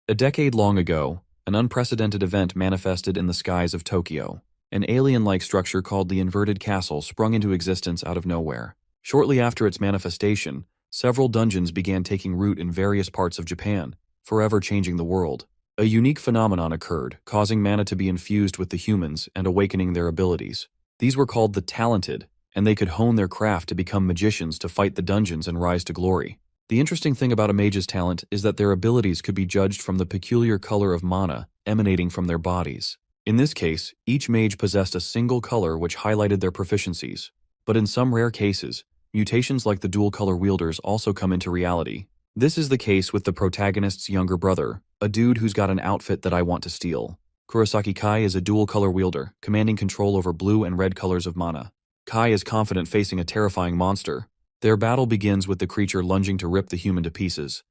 A decade long ago, an unprecedented event manifested in the skies of Tokyo. An alien-like structure called the Inverted Castle sprung into existence out of nowhere. Shortly after its manifestation, several dungeons began taking root in various parts of Japan, forever changing the world. A unique phenomenon occurred, causing mana to be infused with the humans and awakening their abilities. These were called the Talented, and they could hone their craft to become magicians to fight the dungeons and rise to glory. The interesting thing about a mage's talent is that their abilities could be judged from the peculiar color of mana emanating from their bodies. In this case, each mage possessed a single color which highlighted their proficiencies. But in some rare cases, mutations like the dual-color wielders also come into reality. This is the case with the protagonist's younger brother, a dude who's got an outfit that I want to steal. Kurosaki Kai is a dual-color wielder, commanding control over blue and red colors of mana. Kai is confident facing a terrifying monster. Their battle begins with the creature lunging to rip the human to pieces.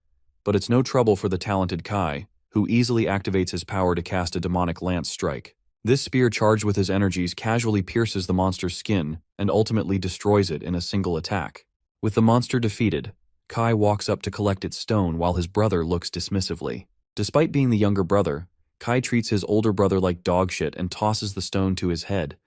But it's no trouble for the talented Kai, who easily activates his power to cast a demonic lance strike. This spear charged with his energies casually pierces the monster's skin and ultimately destroys it in a single attack. With the monster defeated, Kai walks up to collect its stone while his brother looks dismissively. Despite being the younger brother, Kai treats his older brother like dog shit and tosses the stone to his head,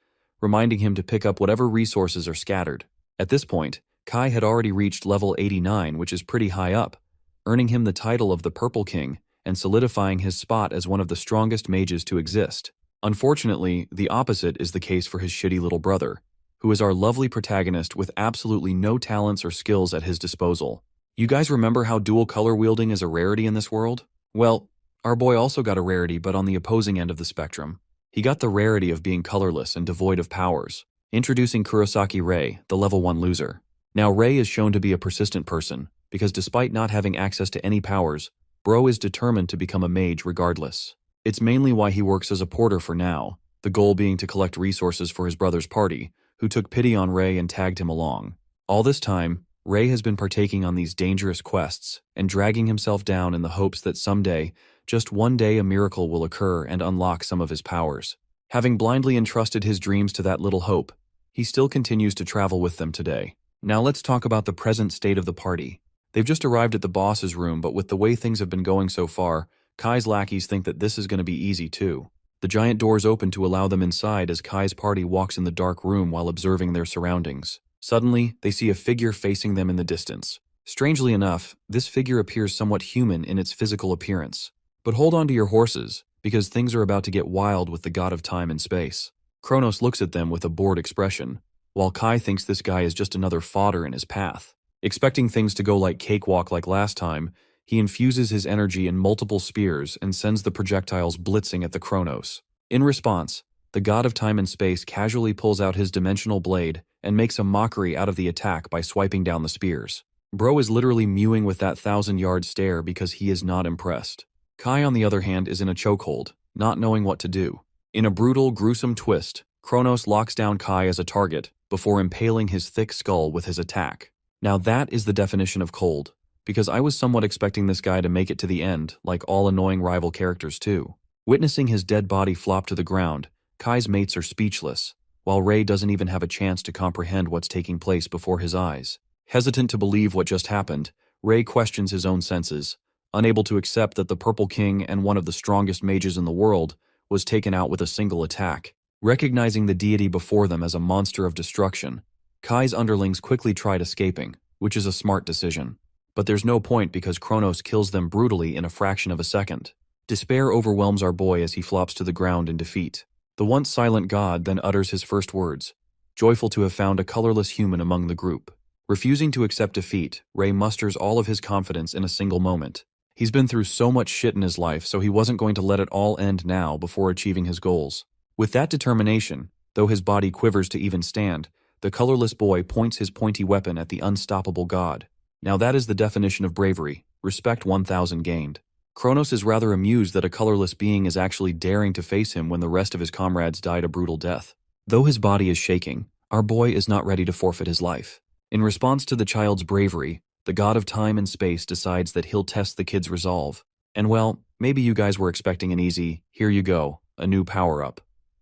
reminding him to pick up whatever resources are scattered. At this point, Kai had already reached level 89, which is pretty high up, earning him the title of the Purple King and solidifying his spot as one of the strongest mages to exist. Unfortunately, the opposite is the case for his shitty little brother, who is our lovely protagonist with absolutely no talents or skills at his disposal. You guys remember how dual color wielding is a rarity in this world? Well, our boy also got a rarity, but on the opposing end of the spectrum. He got the rarity of being colorless and devoid of powers. Introducing Kurosaki Rei, the level 1 loser. Now Rei is shown to be a persistent person, because despite not having access to any powers, Bro is determined to become a mage regardless. It's mainly why he works as a porter for now, the goal being to collect resources for his brother's party, who took pity on Rei and tagged him along. All this time, Rei has been partaking on these dangerous quests and dragging himself down in the hopes that someday, just one day, a miracle will occur and unlock some of his powers. Having blindly entrusted his dreams to that little hope, he still continues to travel with them today. Now let's talk about the present state of the party. They've just arrived at the boss's room, but with the way things have been going so far, Kai's lackeys think that this is going to be easy too. The giant doors open to allow them inside as Kai's party walks in the dark room while observing their surroundings. Suddenly, they see a figure facing them in the distance. Strangely enough, this figure appears somewhat human in its physical appearance. But hold on to your horses, because things are about to get wild with the god of time and space. Kronos looks at them with a bored expression, while Kai thinks this guy is just another fodder in his path. Expecting things to go like cakewalk like last time, he infuses his energy in multiple spears and sends the projectiles blitzing at the Kronos. In response, the god of time and space casually pulls out his dimensional blade and makes a mockery out of the attack by swiping down the spears. Bro is literally mewing with that 1,000-yard stare because he is not impressed. Kai, on the other hand, is in a chokehold, not knowing what to do. In a brutal, gruesome twist, Kronos locks down Kai as a target before impaling his thick skull with his attack. Now that is the definition of cold, because I was somewhat expecting this guy to make it to the end, like all annoying rival characters too. Witnessing his dead body flop to the ground, Kai's mates are speechless, while Rei doesn't even have a chance to comprehend what's taking place before his eyes. Hesitant to believe what just happened, Rei questions his own senses, unable to accept that the Purple King and one of the strongest mages in the world was taken out with a single attack. Recognizing the deity before them as a monster of destruction, Kai's underlings quickly tried escaping, which is a smart decision. But there's no point because Kronos kills them brutally in a fraction of a second. Despair overwhelms our boy as he flops to the ground in defeat. The once silent god then utters his first words, joyful to have found a colorless human among the group. Refusing to accept defeat, Rei musters all of his confidence in a single moment. He's been through so much shit in his life, so he wasn't going to let it all end now before achieving his goals. With that determination, though his body quivers to even stand, the colorless boy points his pointy weapon at the unstoppable god. Now that is the definition of bravery, respect 1,000 gained. Kronos is rather amused that a colorless being is actually daring to face him when the rest of his comrades died a brutal death. Though his body is shaking, our boy is not ready to forfeit his life. In response to the child's bravery, the god of time and space decides that he'll test the kid's resolve. And well, maybe you guys were expecting an easy, here you go, a new power-up.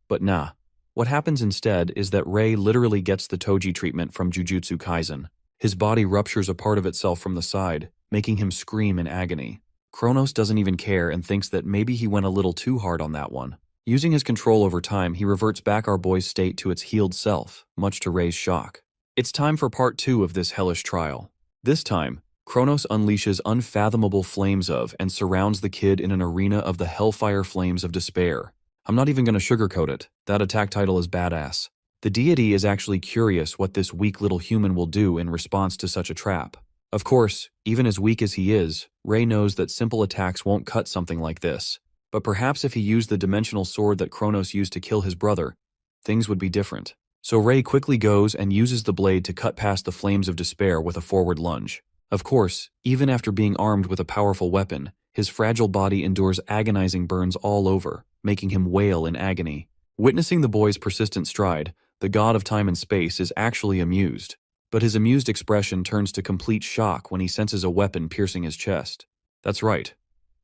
But nah. What happens instead is that Rei literally gets the Toji treatment from Jujutsu Kaisen. His body ruptures a part of itself from the side, making him scream in agony. Kronos doesn't even care and thinks that maybe he went a little too hard on that one. Using his control over time, he reverts back our boy's state to its healed self, much to Rei's shock. It's time for part 2 of this hellish trial. This time, Kronos unleashes unfathomable flames of and surrounds the kid in an arena of the hellfire flames of despair. I'm not even going to sugarcoat it, that attack title is badass. The deity is actually curious what this weak little human will do in response to such a trap. Of course, even as weak as he is, Rei knows that simple attacks won't cut something like this. But perhaps if he used the dimensional sword that Kronos used to kill his brother, things would be different. So Rei quickly goes and uses the blade to cut past the flames of despair with a forward lunge. Of course, even after being armed with a powerful weapon, his fragile body endures agonizing burns all over, making him wail in agony. Witnessing the boy's persistent stride, the god of time and space is actually amused. But his amused expression turns to complete shock when he senses a weapon piercing his chest. That's right.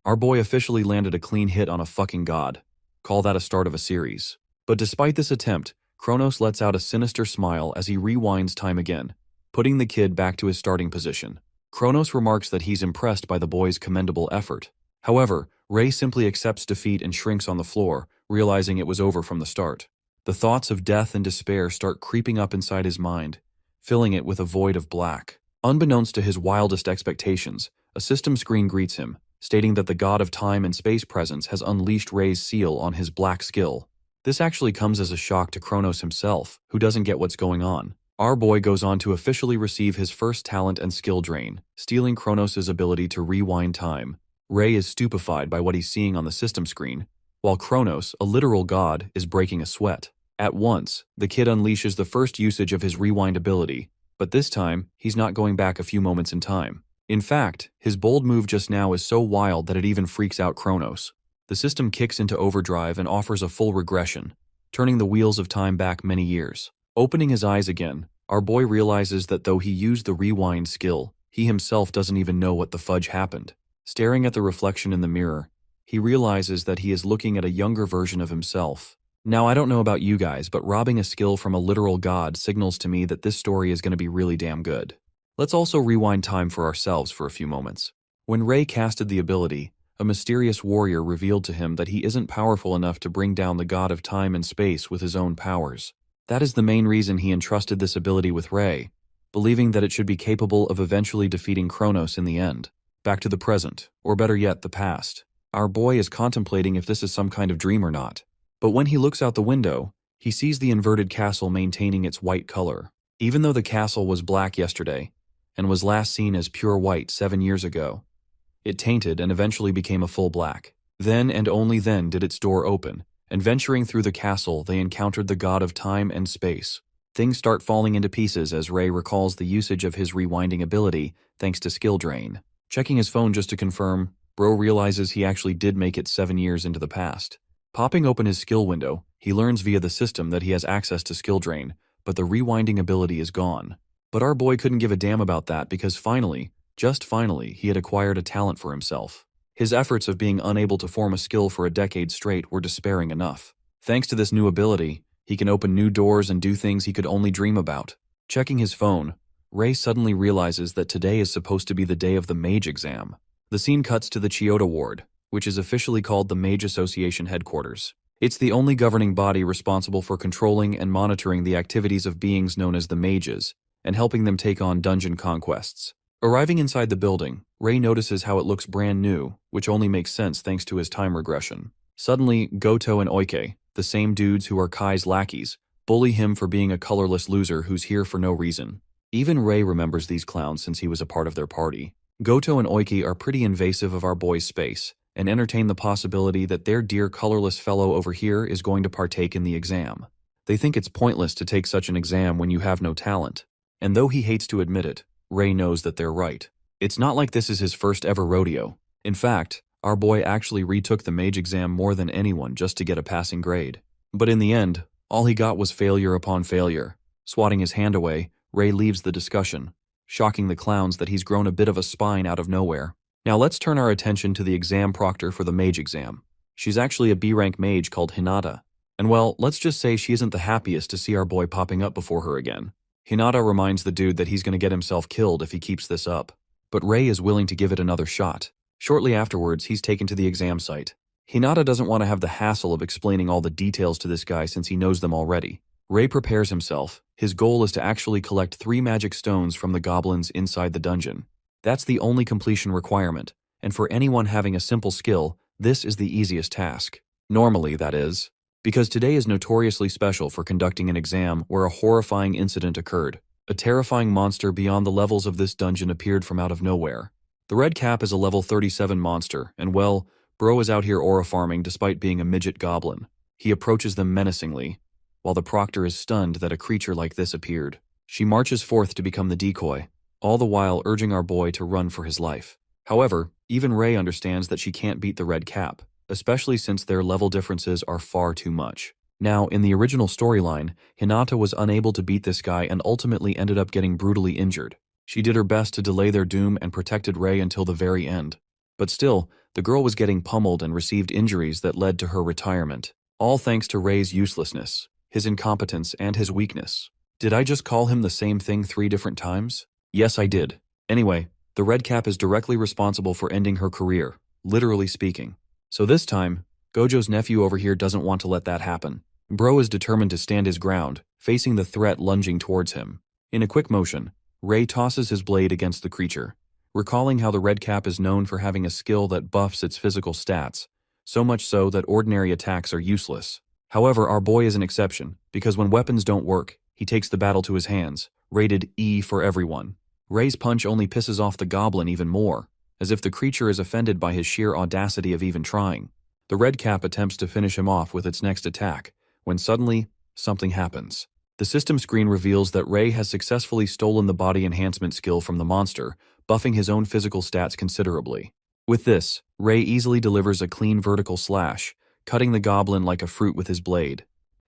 Our boy officially landed a clean hit on a fucking god. Call that a start of a series. But despite this attempt, Kronos lets out a sinister smile as he rewinds time again, putting the kid back to his starting position. Kronos remarks that he's impressed by the boy's commendable effort. However, Rei simply accepts defeat and shrinks on the floor, realizing it was over from the start. The thoughts of death and despair start creeping up inside his mind, filling it with a void of black. Unbeknownst to his wildest expectations, a system screen greets him, stating that the god of time and space presence has unleashed Rei's seal on his black skill. This actually comes as a shock to Kronos himself, who doesn't get what's going on. Our boy goes on to officially receive his first talent and skill drain, stealing Kronos' ability to rewind time. Rei is stupefied by what he's seeing on the system screen, while Kronos, a literal god, is breaking a sweat. At once, the kid unleashes the first usage of his rewind ability, but this time, he's not going back a few moments in time. In fact, his bold move just now is so wild that it even freaks out Kronos. The system kicks into overdrive and offers a full regression, turning the wheels of time back many years. Opening his eyes again, our boy realizes that though he used the rewind skill, he himself doesn't even know what the fudge happened. Staring at the reflection in the mirror, he realizes that he is looking at a younger version of himself. Now, I don't know about you guys, but robbing a skill from a literal god signals to me that this story is going to be really damn good. Let's also rewind time for ourselves for a few moments. When Rei casted the ability, a mysterious warrior revealed to him that he isn't powerful enough to bring down the god of time and space with his own powers. That is the main reason he entrusted this ability with Rei, believing that it should be capable of eventually defeating Kronos in the end. Back to the present, or better yet, the past. Our boy is contemplating if this is some kind of dream or not. But when he looks out the window, he sees the inverted castle maintaining its white color. Even though the castle was black yesterday, and was last seen as pure white 7 years ago, it tainted and eventually became a full black. Then and only then did its door open, and venturing through the castle they encountered the god of time and space. Things start falling into pieces as Rei recalls the usage of his rewinding ability thanks to skill drain. Checking his phone just to confirm, bro realizes he actually did make it 7 years into the past. Popping open his skill window, he learns via the system that he has access to skill drain, but the rewinding ability is gone. But our boy couldn't give a damn about that because finally, just finally, he had acquired a talent for himself. His efforts of being unable to form a skill for a decade straight were despairing enough. Thanks to this new ability, he can open new doors and do things he could only dream about. Checking his phone, Rei suddenly realizes that today is supposed to be the day of the Mage exam. The scene cuts to the Chiyoda Ward, which is officially called the Mage Association headquarters. It's the only governing body responsible for controlling and monitoring the activities of beings known as the Mages, and helping them take on dungeon conquests. Arriving inside the building, Rei notices how it looks brand new, which only makes sense thanks to his time regression. Suddenly, Goto and Oike, the same dudes who are Kai's lackeys, bully him for being a colorless loser who's here for no reason. Even Rei remembers these clowns since he was a part of their party. Goto and Oike are pretty invasive of our boy's space, and entertain the possibility that their dear colorless fellow over here is going to partake in the exam. They think it's pointless to take such an exam when you have no talent, and though he hates to admit it, Rei knows that they're right. It's not like this is his first ever rodeo. In fact, our boy actually retook the Mage exam more than anyone just to get a passing grade. But in the end, all he got was failure upon failure. Swatting his hand away, Rei leaves the discussion, shocking the clowns that he's grown a bit of a spine out of nowhere. Now let's turn our attention to the exam proctor for the Mage exam. She's actually a B-rank mage called Hinata. And well, let's just say she isn't the happiest to see our boy popping up before her again. Hinata reminds the dude that he's going to get himself killed if he keeps this up. But Rei is willing to give it another shot. Shortly afterwards, he's taken to the exam site. Hinata doesn't want to have the hassle of explaining all the details to this guy since he knows them already. Rei prepares himself. His goal is to actually collect 3 magic stones from the goblins inside the dungeon. That's the only completion requirement, and for anyone having a simple skill, this is the easiest task. Normally, that is. Because today is notoriously special for conducting an exam where a horrifying incident occurred. A terrifying monster beyond the levels of this dungeon appeared from out of nowhere. The red cap is a level 37 monster, and well, bro is out here aura farming despite being a midget goblin. He approaches them menacingly, while the proctor is stunned that a creature like this appeared. She marches forth to become the decoy, all the while urging our boy to run for his life. However, even Rei understands that she can't beat the red cap, especially since their level differences are far too much. Now, in the original storyline, Hinata was unable to beat this guy and ultimately ended up getting brutally injured. She did her best to delay their doom and protected Rei until the very end. But still, the girl was getting pummeled and received injuries that led to her retirement. All thanks to Rei's uselessness, his incompetence, and his weakness. Did I just call him the same thing 3 different times? Yes, I did. Anyway, the red cap is directly responsible for ending her career, literally speaking. So this time, Gojo's nephew over here doesn't want to let that happen. Bro is determined to stand his ground, facing the threat lunging towards him. In a quick motion, Rei tosses his blade against the creature, recalling how the red cap is known for having a skill that buffs its physical stats, so much so that ordinary attacks are useless. However, our boy is an exception, because when weapons don't work, he takes the battle to his hands, rated E for everyone. Rei's punch only pisses off the goblin even more, as if the creature is offended by his sheer audacity of even trying. The red cap attempts to finish him off with its next attack, when suddenly, something happens. The system screen reveals that Rei has successfully stolen the body enhancement skill from the monster, buffing his own physical stats considerably. With this, Rei easily delivers a clean vertical slash, cutting the goblin like a fruit with his blade.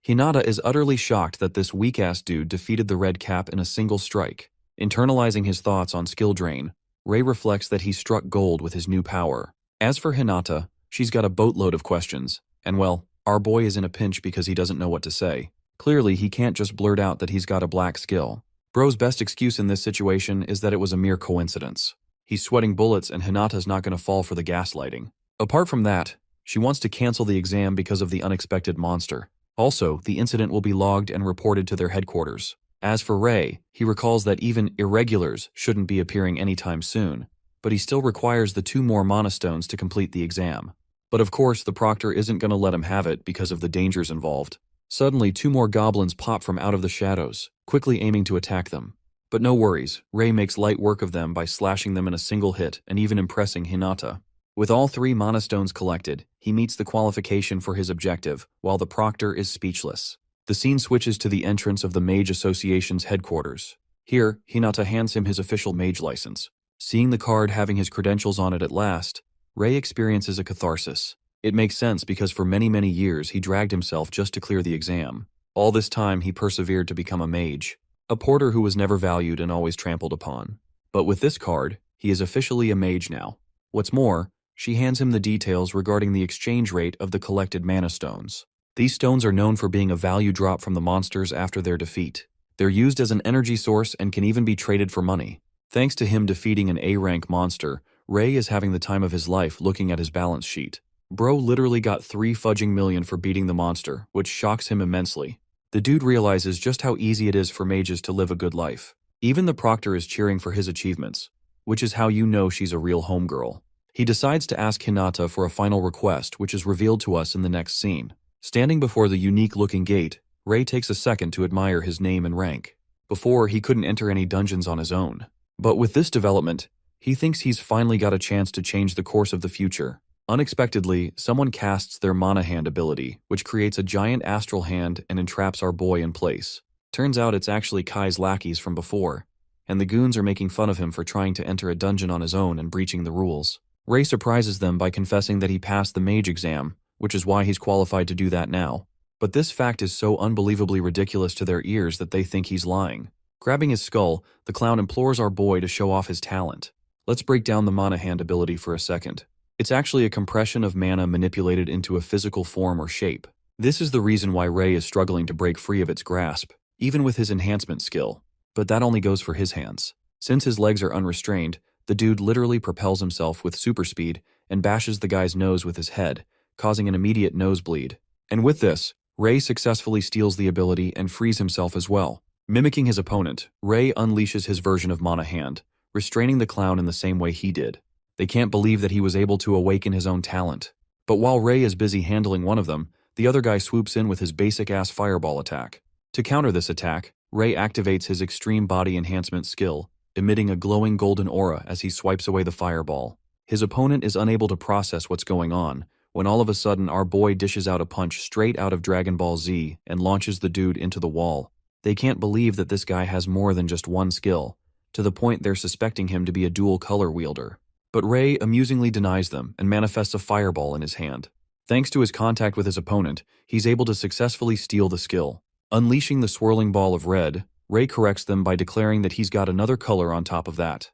Hinata is utterly shocked that this weak-ass dude defeated the red cap in a single strike. Internalizing his thoughts on skill drain, Rei reflects that he struck gold with his new power. As for Hinata, she's got a boatload of questions, and well, our boy is in a pinch because he doesn't know what to say. Clearly, he can't just blurt out that he's got a black skill. Bro's best excuse in this situation is that it was a mere coincidence. He's sweating bullets and Hinata's not going to fall for the gaslighting. Apart from that, she wants to cancel the exam because of the unexpected monster. Also, the incident will be logged and reported to their headquarters. As for Rei, he recalls that even irregulars shouldn't be appearing anytime soon, but he still requires the 2 more mana stones to complete the exam. But of course, the proctor isn't going to let him have it because of the dangers involved. Suddenly, 2 more goblins pop from out of the shadows, quickly aiming to attack them. But no worries, Rei makes light work of them by slashing them in a single hit and even impressing Hinata. With all 3 mana stones collected, he meets the qualification for his objective, while the proctor is speechless. The scene switches to the entrance of the Mage Association's headquarters. Here, Hinata hands him his official mage license. Seeing the card having his credentials on it at last, Rei experiences a catharsis. It makes sense because for many years he dragged himself just to clear the exam. All this time he persevered to become a mage, a porter who was never valued and always trampled upon. But with this card, he is officially a mage now. What's more, she hands him the details regarding the exchange rate of the collected mana stones. These stones are known for being a value drop from the monsters after their defeat. They're used as an energy source and can even be traded for money. Thanks to him defeating an A-rank monster, Rei is having the time of his life looking at his balance sheet. Bro literally got 3 fudging million for beating the monster, which shocks him immensely. The dude realizes just how easy it is for mages to live a good life. Even the proctor is cheering for his achievements, which is how you know she's a real homegirl. He decides to ask Hinata for a final request, which is revealed to us in the next scene. Standing before the unique-looking gate, Rei takes a second to admire his name and rank. Before, he couldn't enter any dungeons on his own. But with this development, he thinks he's finally got a chance to change the course of the future. Unexpectedly, someone casts their mana hand ability, which creates a giant astral hand and entraps our boy in place. Turns out it's actually Kai's lackeys from before, and the goons are making fun of him for trying to enter a dungeon on his own and breaching the rules. Rei surprises them by confessing that he passed the mage exam, which is why he's qualified to do that now. But this fact is so unbelievably ridiculous to their ears that they think he's lying. Grabbing his skull, the clown implores our boy to show off his talent. Let's break down the mana hand ability for a second. It's actually a compression of mana manipulated into a physical form or shape. This is the reason why Rei is struggling to break free of its grasp, even with his enhancement skill. But that only goes for his hands. Since his legs are unrestrained, The dude literally propels himself with super speed and bashes the guy's nose with his head, causing an immediate nosebleed. And with this, Ray successfully steals the ability and frees himself as well. Mimicking his opponent, Ray unleashes his version of Mana Hand, restraining the clown in the same way he did. They can't believe that he was able to awaken his own talent. But while Ray is busy handling one of them, the other guy swoops in with his basic-ass fireball attack. To counter this attack, Ray activates his extreme body enhancement skill, emitting a glowing golden aura as he swipes away the fireball. His opponent is unable to process what's going on, when all of a sudden our boy dishes out a punch straight out of Dragon Ball Z and launches the dude into the wall. They can't believe that this guy has more than just one skill, to the point they're suspecting him to be a dual color wielder. But Ray amusingly denies them and manifests a fireball in his hand. Thanks to his contact with his opponent, he's able to successfully steal the skill. Unleashing the swirling ball of red, Ray corrects them by declaring that he's got another color on top of that.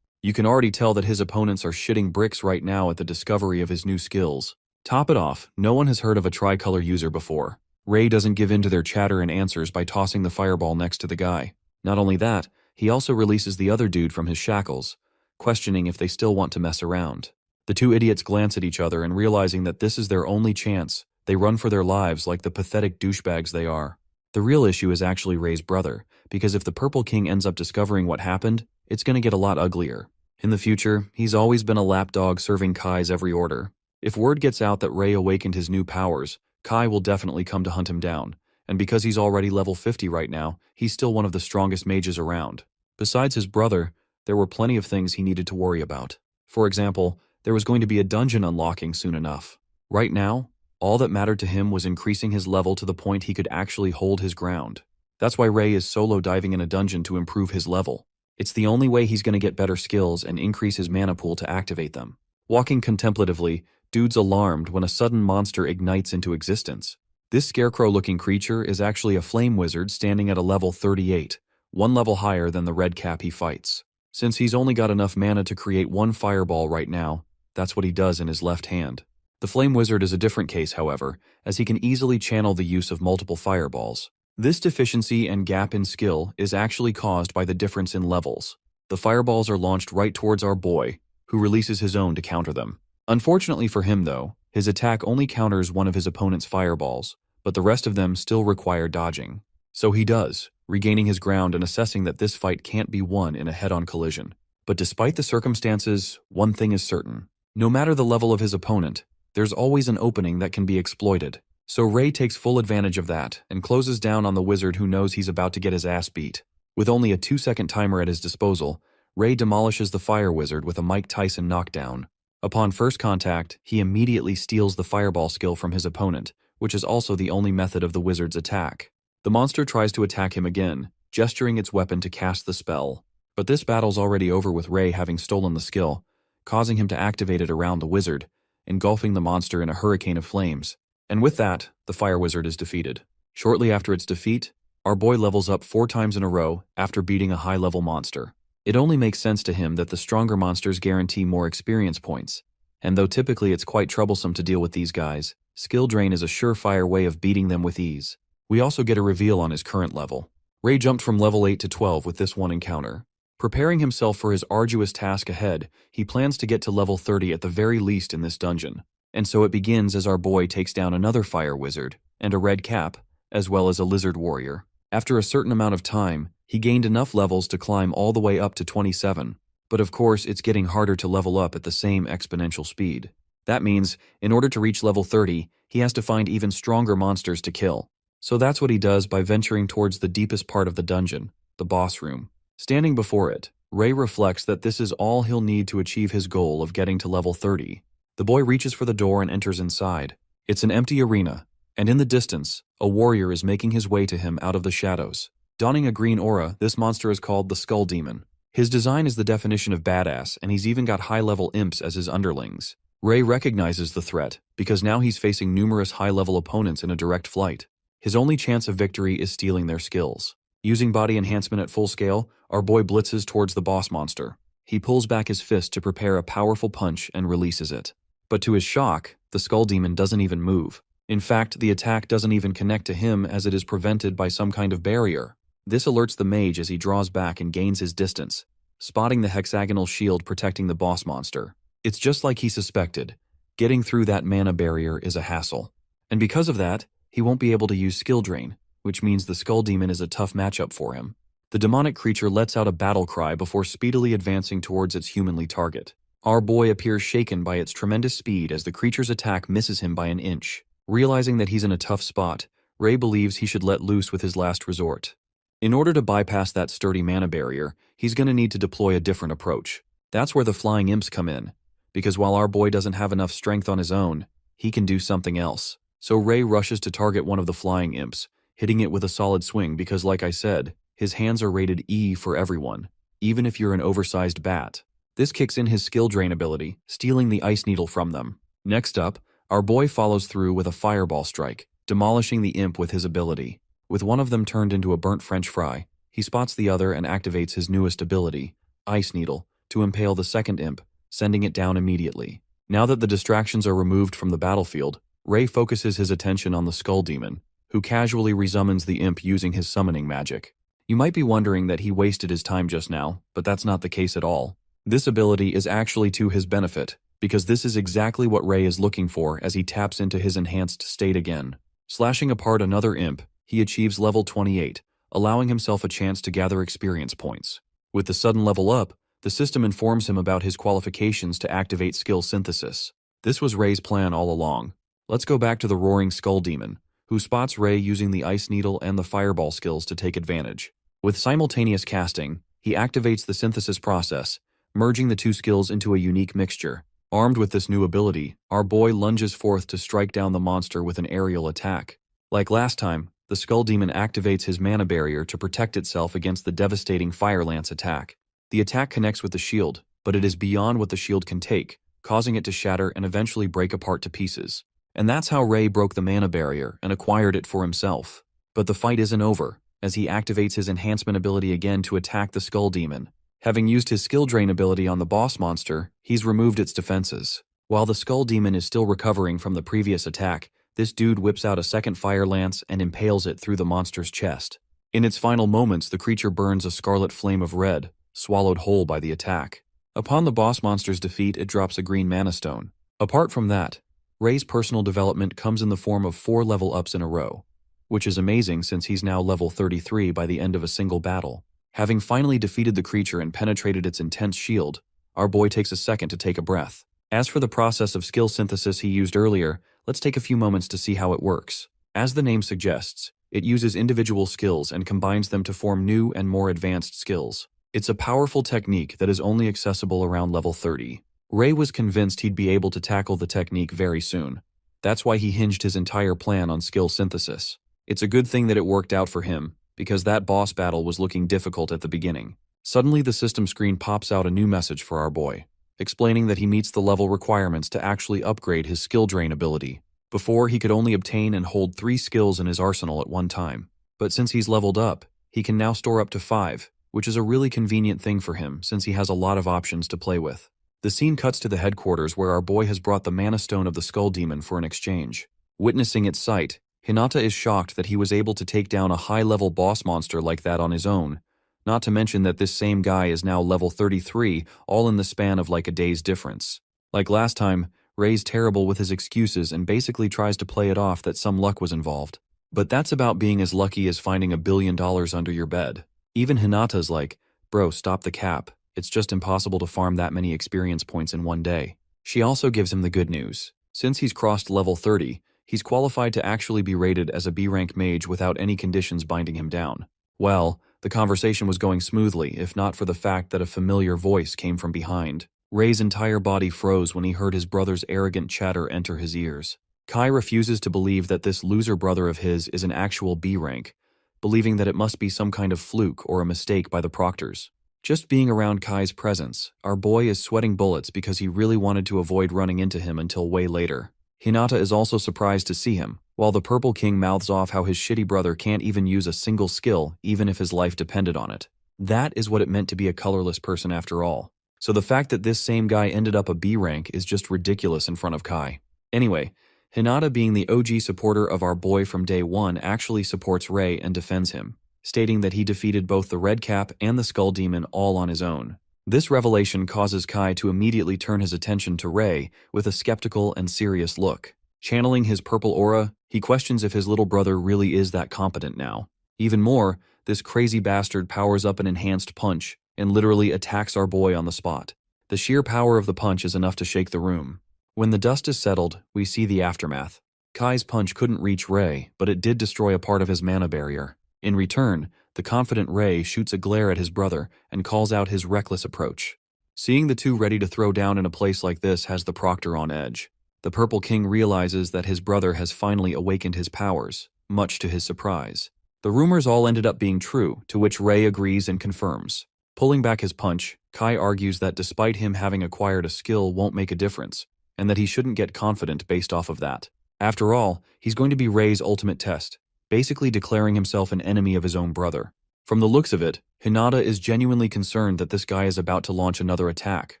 You can already tell that his opponents are shitting bricks right now at the discovery of his new skills. Top it off, no one has heard of a tricolor user before. Ray doesn't give in to their chatter and answers by tossing the fireball next to the guy. Not only that, he also releases the other dude from his shackles, questioning if they still want to mess around. The two idiots glance at each other and realizing that this is their only chance, they run for their lives like the pathetic douchebags they are. The real issue is actually Ray's brother, because if the Purple King ends up discovering what happened, it's gonna get a lot uglier. In the future, he's always been a lapdog serving Kai's every order. If word gets out that Ray awakened his new powers, Kai will definitely come to hunt him down, and because he's already level 50 right now, he's still one of the strongest mages around. Besides his brother, there were plenty of things he needed to worry about. For example, there was going to be a dungeon unlocking soon enough. Right now, all that mattered to him was increasing his level to the point he could actually hold his ground. That's why Ray is solo diving in a dungeon to improve his level. It's the only way he's going to get better skills and increase his mana pool to activate them. Walking contemplatively, dude's alarmed when a sudden monster ignites into existence. This scarecrow-looking creature is actually a flame wizard standing at a level 38, one level higher than the red cap he fights. Since he's only got enough mana to create one fireball right now, that's what he does in his left hand. The flame wizard is a different case, however, as he can easily channel the use of multiple fireballs. This deficiency and gap in skill is actually caused by the difference in levels. The fireballs are launched right towards our boy, who releases his own to counter them. Unfortunately for him though, his attack only counters one of his opponent's fireballs, but the rest of them still require dodging. So he does, regaining his ground and assessing that this fight can't be won in a head-on collision. But despite the circumstances, one thing is certain. No matter the level of his opponent, there's always an opening that can be exploited. So Ray takes full advantage of that and closes down on the wizard who knows he's about to get his ass beat. With only a 2-second timer at his disposal, Ray demolishes the fire wizard with a Mike Tyson knockdown. Upon first contact, he immediately steals the fireball skill from his opponent, which is also the only method of the wizard's attack. The monster tries to attack him again, gesturing its weapon to cast the spell. But this battle's already over with Ray having stolen the skill, causing him to activate it around the wizard, engulfing the monster in a hurricane of flames. And with that, the fire wizard is defeated. Shortly after its defeat, our boy levels up 4 times in a row after beating a high-level monster. It only makes sense to him that the stronger monsters guarantee more experience points, and though typically it's quite troublesome to deal with these guys, skill drain is a surefire way of beating them with ease. We also get a reveal on his current level. Ray jumped from level 8 to 12 with this one encounter. Preparing himself for his arduous task ahead, he plans to get to level 30 at the very least in this dungeon. And so it begins as our boy takes down another fire wizard, and a red cap, as well as a lizard warrior. After a certain amount of time, he gained enough levels to climb all the way up to 27. But of course, it's getting harder to level up at the same exponential speed. That means, in order to reach level 30, he has to find even stronger monsters to kill. So that's what he does by venturing towards the deepest part of the dungeon, the boss room. Standing before it, Ray reflects that this is all he'll need to achieve his goal of getting to level 30. The boy reaches for the door and enters inside. It's an empty arena, and in the distance, a warrior is making his way to him out of the shadows. Donning a green aura, this monster is called the Skull Demon. His design is the definition of badass, and he's even got high-level imps as his underlings. Ray recognizes the threat, because now he's facing numerous high-level opponents in a direct flight. His only chance of victory is stealing their skills. Using body enhancement at full scale, our boy blitzes towards the boss monster. He pulls back his fist to prepare a powerful punch and releases it. But to his shock, the Skull Demon doesn't even move. In fact, the attack doesn't even connect to him as it is prevented by some kind of barrier. This alerts the mage as he draws back and gains his distance, spotting the hexagonal shield protecting the boss monster. It's just like he suspected. Getting through that mana barrier is a hassle. And because of that, he won't be able to use skill drain, which means the Skull Demon is a tough matchup for him. The demonic creature lets out a battle cry before speedily advancing towards its humanly target. Our boy appears shaken by its tremendous speed as the creature's attack misses him by an inch. Realizing that he's in a tough spot, Ray believes he should let loose with his last resort. In order to bypass that sturdy mana barrier, he's going to need to deploy a different approach. That's where the flying imps come in, because while our boy doesn't have enough strength on his own, he can do something else. So Ray rushes to target one of the flying imps, hitting it with a solid swing because, like I said, his hands are rated E for everyone, even if you're an oversized bat. This kicks in his skill drain ability, stealing the ice needle from them. Next up, our boy follows through with a fireball strike, demolishing the imp with his ability. With one of them turned into a burnt French fry, he spots the other and activates his newest ability, Ice Needle, to impale the second imp, sending it down immediately. Now that the distractions are removed from the battlefield, Ray focuses his attention on the Skull Demon, who casually resummons the imp using his summoning magic. You might be wondering that he wasted his time just now, but that's not the case at all. This ability is actually to his benefit, because this is exactly what Ray is looking for as he taps into his enhanced state again. Slashing apart another imp, he achieves level 28, allowing himself a chance to gather experience points. With the sudden level up, the system informs him about his qualifications to activate skill synthesis. This was Ray's plan all along. Let's go back to the Roaring Skull Demon, who spots Ray using the Ice Needle and the Fireball skills to take advantage. With simultaneous casting, he activates the synthesis process, merging the two skills into a unique mixture. Armed with this new ability, our boy lunges forth to strike down the monster with an aerial attack. Like last time, the Skull Demon activates his mana barrier to protect itself against the devastating Fire Lance attack. The attack connects with the shield, but it is beyond what the shield can take, causing it to shatter and eventually break apart to pieces. And that's how Ray broke the mana barrier and acquired it for himself. But the fight isn't over, as he activates his enhancement ability again to attack the Skull Demon. Having used his skill drain ability on the boss monster, he's removed its defenses. While the Skull Demon is still recovering from the previous attack, this dude whips out a second Fire Lance and impales it through the monster's chest. In its final moments, the creature burns a scarlet flame of red, swallowed whole by the attack. Upon the boss monster's defeat, it drops a green mana stone. Apart from that, Ray's personal development comes in the form of 4 level ups in a row, which is amazing since he's now level 33 by the end of a single battle. Having finally defeated the creature and penetrated its intense shield, our boy takes a second to take a breath. As for the process of skill synthesis he used earlier, let's take a few moments to see how it works. As the name suggests, it uses individual skills and combines them to form new and more advanced skills. It's a powerful technique that is only accessible around level 30. Ray was convinced he'd be able to tackle the technique very soon. That's why he hinged his entire plan on skill synthesis. It's a good thing that it worked out for him, because that boss battle was looking difficult at the beginning. Suddenly the system screen pops out a new message for our boy, explaining that he meets the level requirements to actually upgrade his skill drain ability. Before, he could only obtain and hold 3 skills in his arsenal at one time. But since he's leveled up, he can now store up to 5, which is a really convenient thing for him since he has a lot of options to play with. The scene cuts to the headquarters where our boy has brought the Mana Stone of the Skull Demon for an exchange. Witnessing its sight, Hinata is shocked that he was able to take down a high-level boss monster like that on his own, not to mention that this same guy is now level 33, all in the span of like a day's difference. Like last time, Ray's terrible with his excuses and basically tries to play it off that some luck was involved. But that's about being as lucky as finding $1 billion under your bed. Even Hinata's like, bro, stop the cap. It's just impossible to farm that many experience points in one day. She also gives him the good news. Since he's crossed level 30, he's qualified to actually be rated as a B-rank mage without any conditions binding him down. Well, the conversation was going smoothly, if not for the fact that a familiar voice came from behind. Ray's entire body froze when he heard his brother's arrogant chatter enter his ears. Kai refuses to believe that this loser brother of his is an actual B-rank, believing that it must be some kind of fluke or a mistake by the proctors. Just being around Kai's presence, our boy is sweating bullets because he really wanted to avoid running into him until way later. Hinata is also surprised to see him, while the Purple King mouths off how his shitty brother can't even use a single skill even if his life depended on it. That is what it meant to be a colorless person after all. So the fact that this same guy ended up a B rank is just ridiculous in front of Kai. Anyway, Hinata, being the OG supporter of our boy from day one, actually supports Ray and defends him, stating that he defeated both the Red Cap and the Skull Demon all on his own. This revelation causes Kai to immediately turn his attention to Rei with a skeptical and serious look. Channeling his purple aura, he questions if his little brother really is that competent now. Even more, this crazy bastard powers up an enhanced punch and literally attacks our boy on the spot. The sheer power of the punch is enough to shake the room. When the dust is settled, we see the aftermath. Kai's punch couldn't reach Rei, but it did destroy a part of his mana barrier. In return, the confident Rei shoots a glare at his brother and calls out his reckless approach. Seeing the two ready to throw down in a place like this has the Proctor on edge. The Purple King realizes that his brother has finally awakened his powers, much to his surprise. The rumors all ended up being true, to which Rei agrees and confirms. Pulling back his punch, Kai argues that despite him having acquired a skill won't make a difference, and that he shouldn't get confident based off of that. After all, he's going to be Rei's ultimate test, basically declaring himself an enemy of his own brother. From the looks of it, Hinata is genuinely concerned that this guy is about to launch another attack,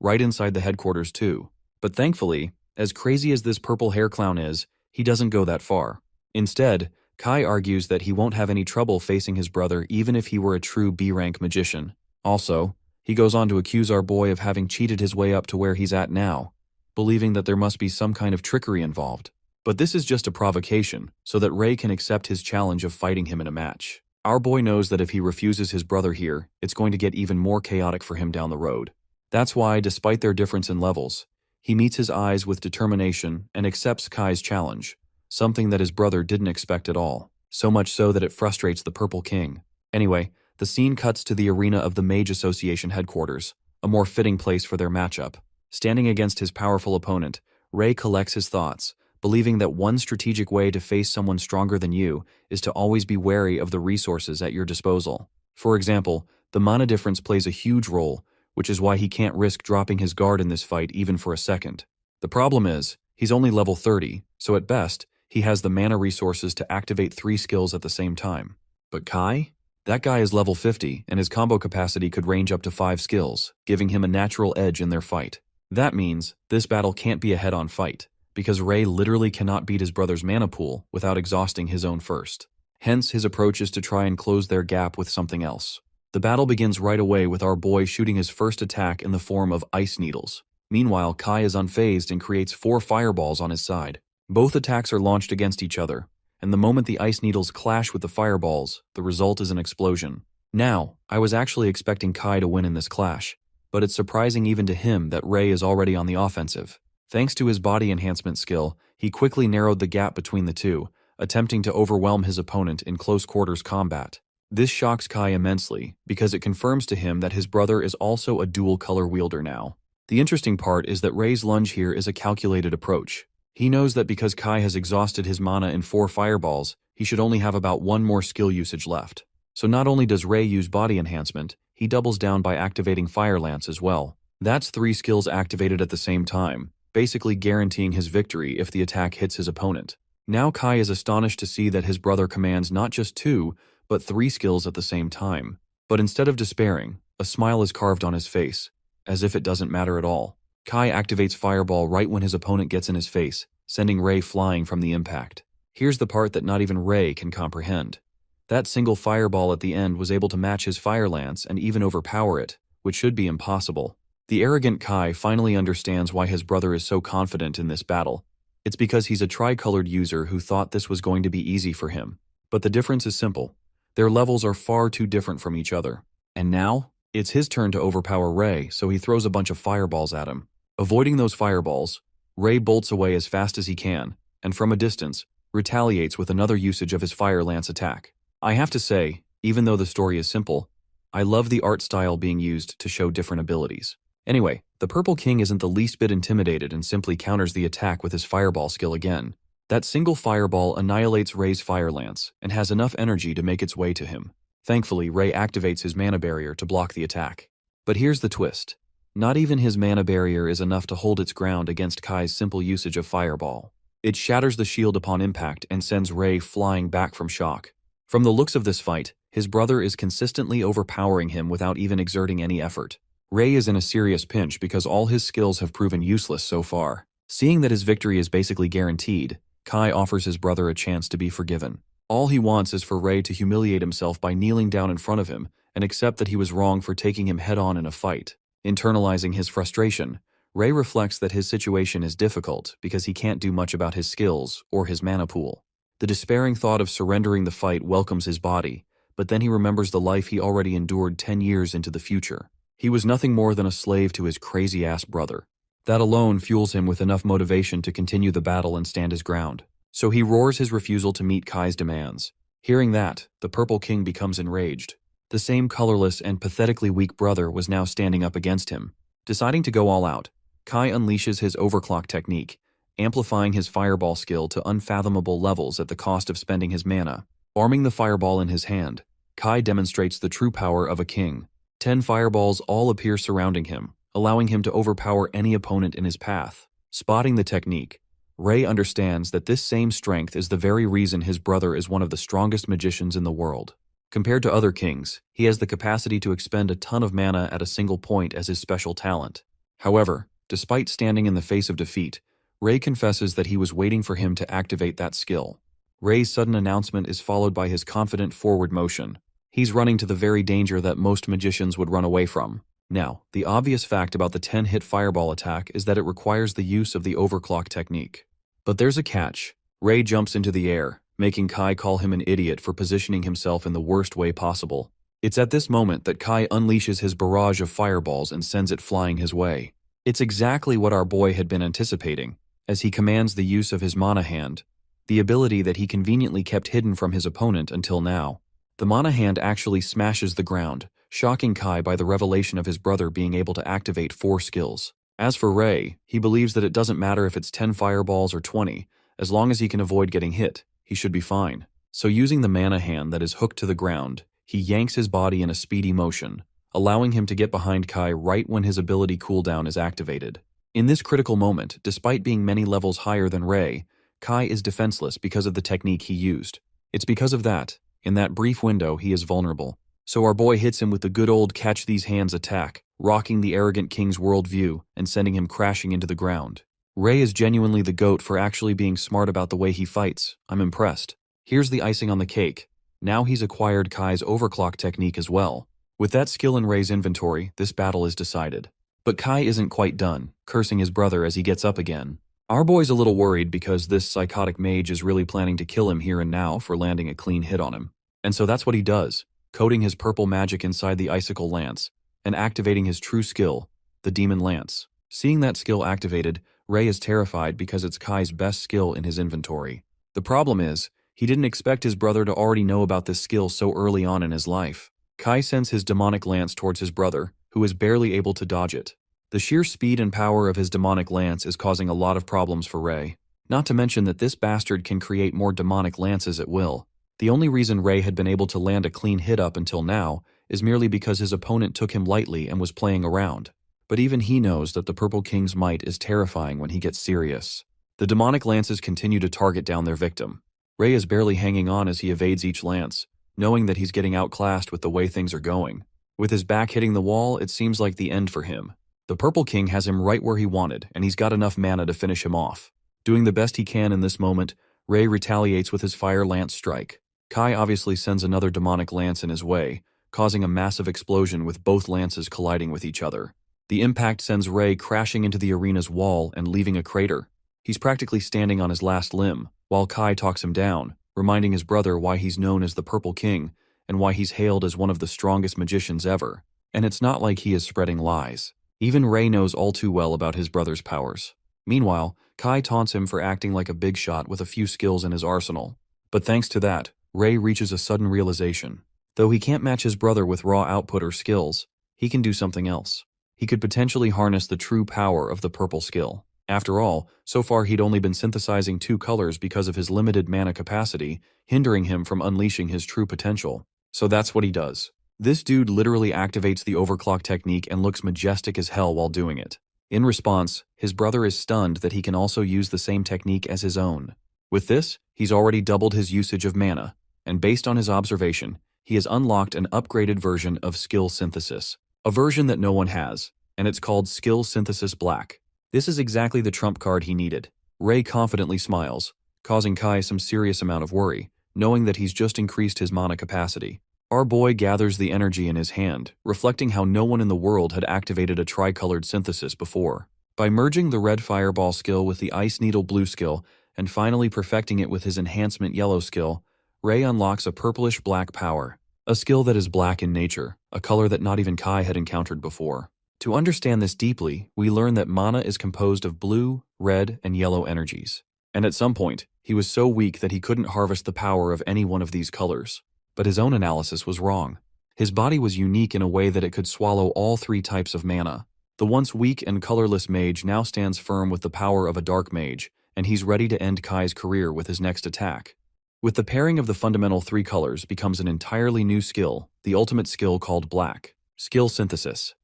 right inside the headquarters too. But thankfully, as crazy as this purple hair clown is, he doesn't go that far. Instead, Kai argues that he won't have any trouble facing his brother even if he were a true B-rank magician. Also, he goes on to accuse our boy of having cheated his way up to where he's at now, believing that there must be some kind of trickery involved. But this is just a provocation, so that Rei can accept his challenge of fighting him in a match. Our boy knows that if he refuses his brother here, it's going to get even more chaotic for him down the road. That's why, despite their difference in levels, he meets his eyes with determination and accepts Kai's challenge, something that his brother didn't expect at all, so much so that it frustrates the Purple King. Anyway, the scene cuts to the arena of the Mage Association headquarters, a more fitting place for their matchup. Standing against his powerful opponent, Rei collects his thoughts, believing that one strategic way to face someone stronger than you is to always be wary of the resources at your disposal. For example, the mana difference plays a huge role, which is why he can't risk dropping his guard in this fight even for a second. The problem is, he's only level 30, so at best, he has the mana resources to activate 3 skills at the same time. But Kai? That guy is level 50, and his combo capacity could range up to 5 skills, giving him a natural edge in their fight. That means, this battle can't be a head-on fight, because Rei literally cannot beat his brother's mana pool without exhausting his own first. Hence, his approach is to try and close their gap with something else. The battle begins right away with our boy shooting his first attack in the form of ice needles. Meanwhile, Kai is unfazed and creates 4 fireballs on his side. Both attacks are launched against each other, and the moment the ice needles clash with the fireballs, the result is an explosion. Now, I was actually expecting Kai to win in this clash, but it's surprising even to him that Rei is already on the offensive. Thanks to his body enhancement skill, he quickly narrowed the gap between the two, attempting to overwhelm his opponent in close-quarters combat. This shocks Kai immensely, because it confirms to him that his brother is also a dual-color wielder now. The interesting part is that Rei's lunge here is a calculated approach. He knows that because Kai has exhausted his mana in 4 fireballs, he should only have about 1 more skill usage left. So not only does Rei use body enhancement, he doubles down by activating Fire Lance as well. That's 3 skills activated at the same time, basically guaranteeing his victory if the attack hits his opponent. Now Kai is astonished to see that his brother commands not just 2, but 3 skills at the same time. But instead of despairing, a smile is carved on his face, as if it doesn't matter at all. Kai activates Fireball right when his opponent gets in his face, sending Rei flying from the impact. Here's the part that not even Rei can comprehend. That single Fireball at the end was able to match his Fire Lance and even overpower it, which should be impossible. The arrogant Kai finally understands why his brother is so confident in this battle. It's because he's a tricolored user who thought this was going to be easy for him. But the difference is simple. Their levels are far too different from each other. And now, it's his turn to overpower Rei, so he throws a bunch of fireballs at him. Avoiding those fireballs, Rei bolts away as fast as he can, and from a distance, retaliates with another usage of his Fire Lance attack. I have to say, even though the story is simple, I love the art style being used to show different abilities. Anyway, the Purple King isn't the least bit intimidated and simply counters the attack with his Fireball skill again. That single fireball annihilates Rei's Fire Lance and has enough energy to make its way to him. Thankfully, Rei activates his mana barrier to block the attack. But here's the twist. Not even his mana barrier is enough to hold its ground against Kai's simple usage of Fireball. It shatters the shield upon impact and sends Rei flying back from shock. From the looks of this fight, his brother is consistently overpowering him without even exerting any effort. Rei is in a serious pinch because all his skills have proven useless so far. Seeing that his victory is basically guaranteed, Kai offers his brother a chance to be forgiven. All he wants is for Rei to humiliate himself by kneeling down in front of him and accept that he was wrong for taking him head-on in a fight. Internalizing his frustration, Ray reflects that his situation is difficult because he can't do much about his skills or his mana pool. The despairing thought of surrendering the fight welcomes his body, but then he remembers the life he already endured 10 years into the future. He was nothing more than a slave to his crazy-ass brother. That alone fuels him with enough motivation to continue the battle and stand his ground. So he roars his refusal to meet Kai's demands. Hearing that, the Purple King becomes enraged. The same colorless and pathetically weak brother was now standing up against him. Deciding to go all out, Kai unleashes his overclock technique, amplifying his fireball skill to unfathomable levels at the cost of spending his mana. Arming the fireball in his hand, Kai demonstrates the true power of a king. 10 fireballs all appear surrounding him, allowing him to overpower any opponent in his path. Spotting the technique, Ray understands that this same strength is the very reason his brother is one of the strongest magicians in the world. Compared to other kings, he has the capacity to expend a ton of mana at a single point as his special talent. However, despite standing in the face of defeat, Ray confesses that he was waiting for him to activate that skill. Ray's sudden announcement is followed by his confident forward motion. He's running to the very danger that most magicians would run away from. Now, the obvious fact about the 10-hit fireball attack is that it requires the use of the overclock technique. But there's a catch. Ray jumps into the air, making Kai call him an idiot for positioning himself in the worst way possible. It's at this moment that Kai unleashes his barrage of fireballs and sends it flying his way. It's exactly what our boy had been anticipating, as he commands the use of his mana hand, the ability that he conveniently kept hidden from his opponent until now. The mana hand actually smashes the ground, shocking Kai by the revelation of his brother being able to activate 4 skills. As for Ray, he believes that it doesn't matter if it's 10 fireballs or 20, as long as he can avoid getting hit, he should be fine. So using the mana hand that is hooked to the ground, he yanks his body in a speedy motion, allowing him to get behind Kai right when his ability cooldown is activated. In this critical moment, despite being many levels higher than Ray, Kai is defenseless because of the technique he used. It's because of that, in that brief window, he is vulnerable. So our boy hits him with the good old catch these hands attack, rocking the arrogant king's worldview and sending him crashing into the ground. Ray is genuinely the GOAT for actually being smart about the way he fights. I'm impressed. Here's the icing on the cake. Now he's acquired Kai's overclock technique as well. With that skill in Ray's inventory, this battle is decided. But Kai isn't quite done, cursing his brother as he gets up again. Our boy's a little worried because this psychotic mage is really planning to kill him here and now for landing a clean hit on him. And so that's what he does, coating his purple magic inside the icicle lance and activating his true skill, the demon lance. Seeing that skill activated, Ray is terrified because it's Kai's best skill in his inventory. The problem is, he didn't expect his brother to already know about this skill so early on in his life. Kai sends his demonic lance towards his brother, who is barely able to dodge it. The sheer speed and power of his demonic lance is causing a lot of problems for Ray. Not to mention that this bastard can create more demonic lances at will. The only reason Ray had been able to land a clean hit up until now is merely because his opponent took him lightly and was playing around. But even he knows that the Purple King's might is terrifying when he gets serious. The demonic lances continue to target down their victim. Ray is barely hanging on as he evades each lance, knowing that he's getting outclassed with the way things are going. With his back hitting the wall, it seems like the end for him. The Purple King has him right where he wanted, and he's got enough mana to finish him off. Doing the best he can in this moment, Ray retaliates with his fire lance strike. Kai obviously sends another demonic lance in his way, causing a massive explosion with both lances colliding with each other. The impact sends Ray crashing into the arena's wall and leaving a crater. He's practically standing on his last limb, while Kai talks him down, reminding his brother why he's known as the Purple King and why he's hailed as one of the strongest magicians ever. And it's not like he is spreading lies. Even Ray knows all too well about his brother's powers. Meanwhile, Kai taunts him for acting like a big shot with a few skills in his arsenal. But thanks to that, Ray reaches a sudden realization. Though he can't match his brother with raw output or skills, he can do something else. He could potentially harness the true power of the purple skill. After all, so far he'd only been synthesizing 2 colors because of his limited mana capacity, hindering him from unleashing his true potential. So that's what he does. This dude literally activates the overclock technique and looks majestic as hell while doing it. In response, his brother is stunned that he can also use the same technique as his own. With this, he's already doubled his usage of mana, and based on his observation, he has unlocked an upgraded version of Skill Synthesis, a version that no one has, and it's called Skill Synthesis Black. This is exactly the trump card he needed. Ray confidently smiles, causing Kai some serious amount of worry, knowing that he's just increased his mana capacity. Our boy gathers the energy in his hand, reflecting how no one in the world had activated a tricolored synthesis before. By merging the red fireball skill with the ice needle blue skill, and finally perfecting it with his enhancement yellow skill, Ray unlocks a purplish black power, a skill that is black in nature, a color that not even Kai had encountered before. To understand this deeply, we learn that mana is composed of blue, red, and yellow energies. And at some point, he was so weak that he couldn't harvest the power of any one of these colors. But his own analysis was wrong. His body was unique in a way that it could swallow all three types of mana. The once weak and colorless mage now stands firm with the power of a dark mage, and he's ready to end Kai's career with his next attack. With the pairing of the fundamental three colors becomes an entirely new skill, the ultimate skill called Black. Skill Synthesis.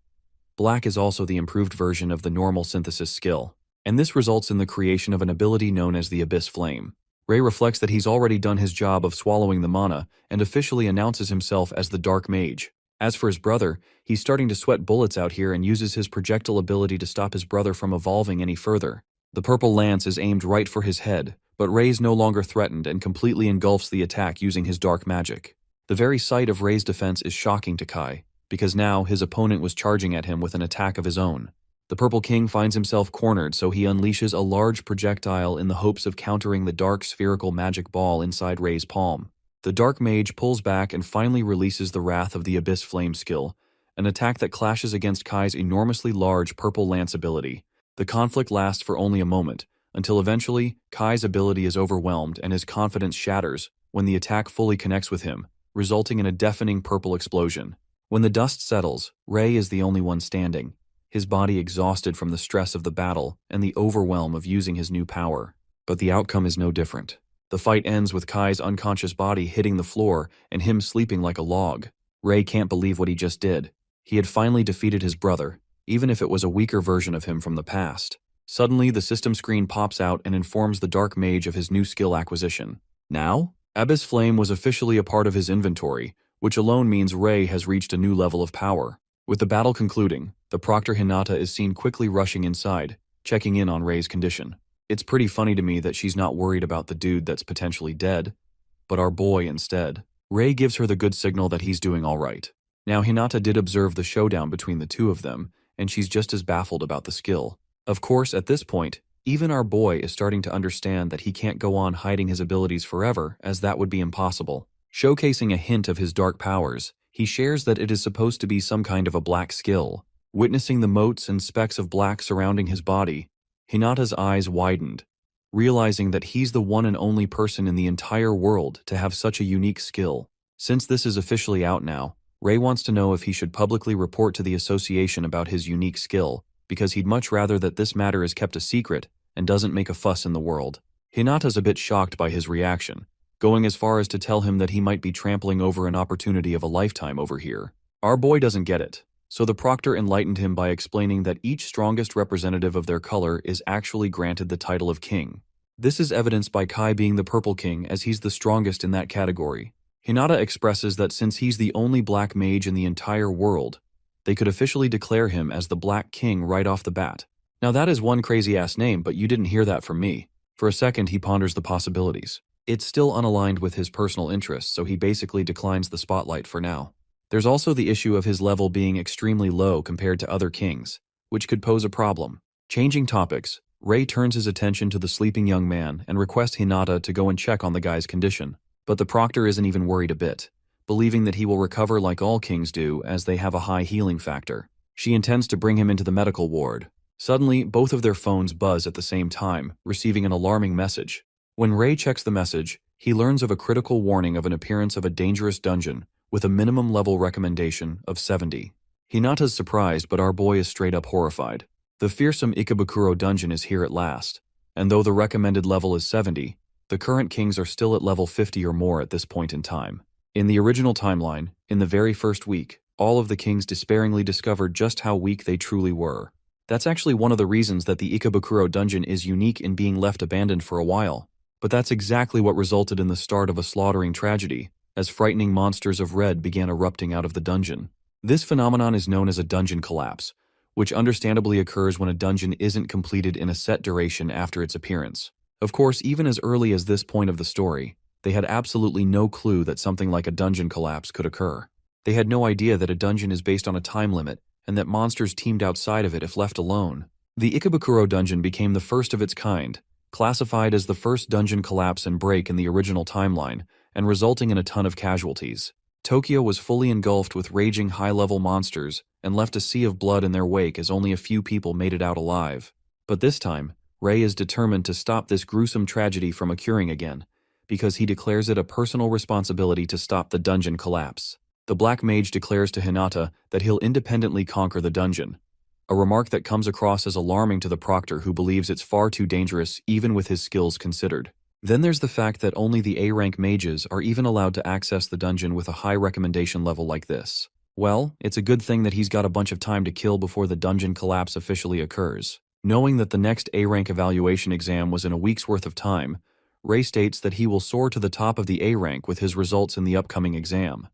Black is also the improved version of the normal synthesis skill, and this results in the creation of an ability known as the Abyss Flame. Ray reflects that he's already done his job of swallowing the mana and officially announces himself as the Dark Mage. As for his brother, he's starting to sweat bullets out here and uses his projectile ability to stop his brother from evolving any further. The purple lance is aimed right for his head, but Ray's no longer threatened and completely engulfs the attack using his dark magic. The very sight of Ray's defense is shocking to Kai, because now his opponent was charging at him with an attack of his own. The Purple King finds himself cornered, so he unleashes a large projectile in the hopes of countering the dark spherical magic ball inside Ray's palm. The Dark Mage pulls back and finally releases the Wrath of the Abyss Flame skill, an attack that clashes against Kai's enormously large purple lance ability. The conflict lasts for only a moment, until eventually, Kai's ability is overwhelmed and his confidence shatters when the attack fully connects with him, resulting in a deafening purple explosion. When the dust settles, Ray is the only one standing, his body exhausted from the stress of the battle and the overwhelm of using his new power. But the outcome is no different. The fight ends with Kai's unconscious body hitting the floor and him sleeping like a log. Ray can't believe what he just did. He had finally defeated his brother, even if it was a weaker version of him from the past. Suddenly, the system screen pops out and informs the Dark Mage of his new skill acquisition. Now, Abyss Flame was officially a part of his inventory, which alone means Ray has reached a new level of power. With the battle concluding, the Proctor Hinata is seen quickly rushing inside, checking in on Ray's condition. It's pretty funny to me that she's not worried about the dude that's potentially dead, but our boy instead. Ray gives her the good signal that he's doing all right. Now, Hinata did observe the showdown between the two of them, and she's just as baffled about the skill. Of course, at this point, even our boy is starting to understand that he can't go on hiding his abilities forever, as that would be impossible. Showcasing a hint of his dark powers, he shares that it is supposed to be some kind of a black skill. Witnessing the motes and specks of black surrounding his body, Hinata's eyes widened, realizing that he's the one and only person in the entire world to have such a unique skill. Since this is officially out now, Ray wants to know if he should publicly report to the association about his unique skill, because he'd much rather that this matter is kept a secret and doesn't make a fuss in the world. Hinata's a bit shocked by his reaction, going as far as to tell him that he might be trampling over an opportunity of a lifetime over here. Our boy doesn't get it, so the proctor enlightened him by explaining that each strongest representative of their color is actually granted the title of king. This is evidenced by Kai being the Purple King, as he's the strongest in that category. Hinata expresses that since he's the only black mage in the entire world, they could officially declare him as the Black King right off the bat. Now that is one crazy-ass name, but you didn't hear that from me. For a second, he ponders the possibilities. It's still unaligned with his personal interests, so he basically declines the spotlight for now. There's also the issue of his level being extremely low compared to other kings, which could pose a problem. Changing topics, Ray turns his attention to the sleeping young man and requests Hinata to go and check on the guy's condition. But the proctor isn't even worried a bit, believing that he will recover like all kings do as they have a high healing factor. She intends to bring him into the medical ward. Suddenly, both of their phones buzz at the same time, receiving an alarming message. When Ray checks the message, he learns of a critical warning of an appearance of a dangerous dungeon with a minimum level recommendation of 70. Hinata's surprised, but our boy is straight up horrified. The fearsome Ikebukuro dungeon is here at last, and though the recommended level is 70, the current kings are still at level 50 or more at this point in time. In the original timeline, in the very first week, all of the kings despairingly discovered just how weak they truly were. That's actually one of the reasons that the Ikebukuro dungeon is unique in being left abandoned for a while. But that's exactly what resulted in the start of a slaughtering tragedy, as frightening monsters of red began erupting out of the dungeon. This phenomenon is known as a dungeon collapse, which understandably occurs when a dungeon isn't completed in a set duration after its appearance. Of course, even as early as this point of the story, They had absolutely no clue that something like a dungeon collapse could occur. They had no idea that a dungeon is based on a time limit and that monsters teemed outside of it if left alone. The Ikebukuro dungeon became the first of its kind, classified as the first dungeon collapse and break in the original timeline, and resulting in a ton of casualties. Tokyo was fully engulfed with raging high-level monsters and left a sea of blood in their wake as only a few people made it out alive. But this time, Rei is determined to stop this gruesome tragedy from occurring again, because he declares it a personal responsibility to stop the dungeon collapse. The Black Mage declares to Hinata that he'll independently conquer the dungeon, a remark that comes across as alarming to the proctor who believes it's far too dangerous even with his skills considered. Then there's the fact that only the A-rank mages are even allowed to access the dungeon with a high recommendation level like this. Well, it's a good thing that he's got a bunch of time to kill before the dungeon collapse officially occurs. Knowing that the next A-rank evaluation exam was in a week's worth of time, Rei states that he will soar to the top of the A-rank with his results in the upcoming exam.